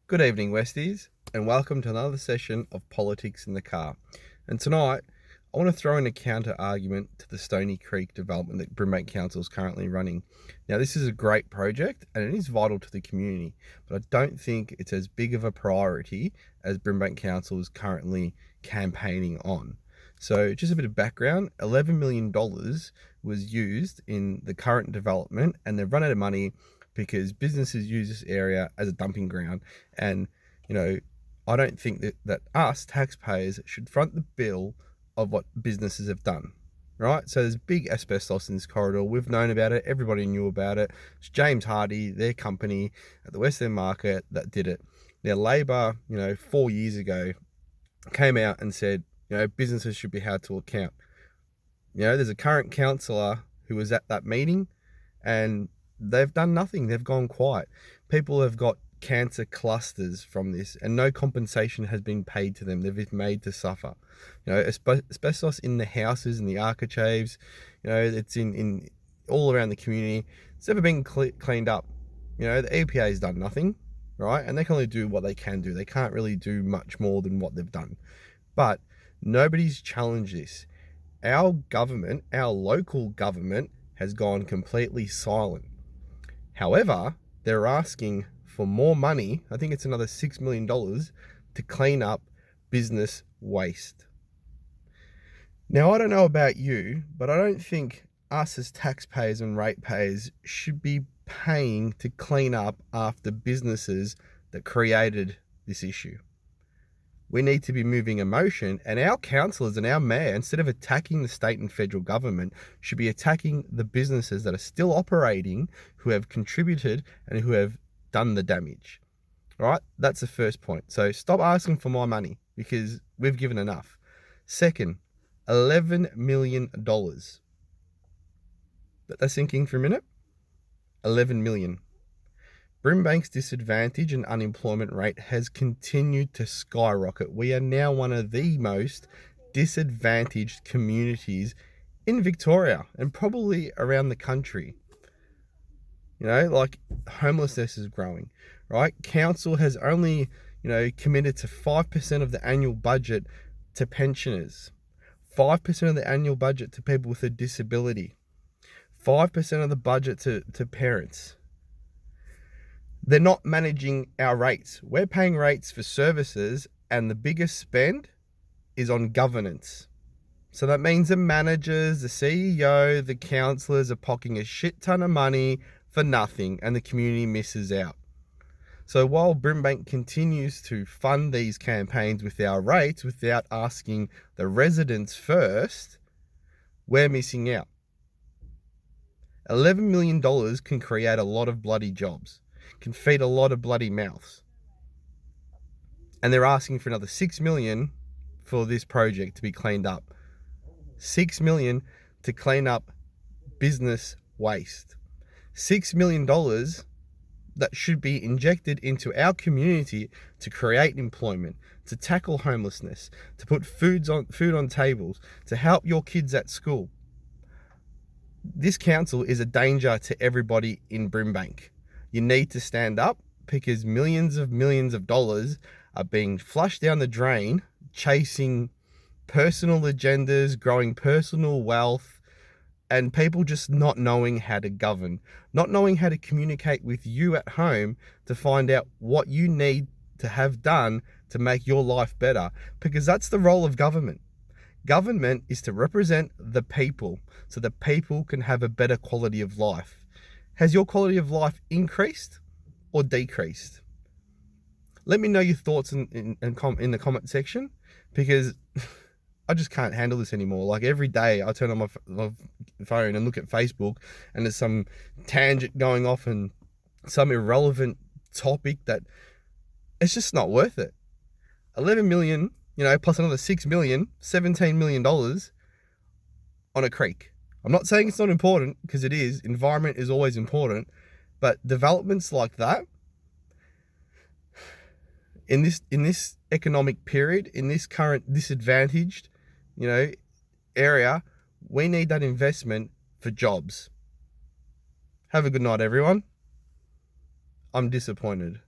Good evening, Westies, and welcome to another session of Politics in the Car. And tonight, I want to throw in a counter argument to the Stoney Creek development that Brimbank Council is currently running. Now, this is a great project and it is vital to the community, but I don't think it's as big of a priority as Brimbank Council is currently campaigning on. So just a bit of background, $11 million was used in the current development and they've run out of money because businesses use this area as a dumping ground. And, I don't think that us taxpayers should front the bill of what businesses have done, right? So there's big asbestos in this corridor. We've known about it. Everybody knew about it. It's James Hardy, their company at the West End Market, that did it. Now, Labor, 4 years ago, came out and said, businesses should be held to account. There's a current councillor who was at that meeting and they've done nothing. They've gone quiet. People have got cancer clusters from this and no compensation has been paid to them. They've been made to suffer. Asbestos in the houses and the architraves, it's in all around the community. It's never been cleaned up. The EPA has done nothing, right? And they can only do what they can do. They can't really do much more than what they've done. But nobody's challenged this. Our government, our local government, has gone completely silent. However, they're asking for more money. I think it's another $6 million to clean up business waste. Now, I don't know about you, but I don't think us as taxpayers and ratepayers should be paying to clean up after businesses that created this issue. We need to be moving a motion, and our councillors and our mayor, instead of attacking the state and federal government, should be attacking the businesses that are still operating, who have contributed and who have done the damage. All right, that's the first point. So stop asking for more money because we've given enough. Second, $11 million. Let that sink in for a minute. 11 million. Brimbank's disadvantage and unemployment rate has continued to skyrocket. We are now one of the most disadvantaged communities in Victoria and probably around the country. Homelessness is growing, right? Council has only, committed to 5% of the annual budget to pensioners, 5% of the annual budget to people with a disability, 5% of the budget to parents. They're not managing our rates. We're paying rates for services and the biggest spend is on governance. So that means the managers, the CEO, the councillors are pocketing a shit ton of money for nothing and the community misses out. So while Brimbank continues to fund these campaigns with our rates without asking the residents first, we're missing out. $11 million can create a lot of bloody jobs, can feed a lot of bloody mouths. And they're asking for another $6 million for this project to be cleaned up. $6 million to clean up business waste. $6 million that should be injected into our community to create employment, to tackle homelessness, to put food on tables, to help your kids at school. This council is a danger to everybody in Brimbank. You need to stand up because millions of dollars are being flushed down the drain, chasing personal agendas, growing personal wealth, and people just not knowing how to govern, not knowing how to communicate with you at home to find out what you need to have done to make your life better, because that's the role of government. Government is to represent the people so that people can have a better quality of life. Has your quality of life increased or decreased? Let me know your thoughts in the comment section, because I just can't handle this anymore. Like every day I turn on my phone and look at Facebook and there's some tangent going off and some irrelevant topic that it's just not worth it. 11 million, plus another 6 million, $17 million on a creek. I'm not saying it's not important, because it is. Environment is always important, but developments like that in this economic period, in this current disadvantaged, area, we need that investment for jobs. Have a good night, everyone. I'm disappointed.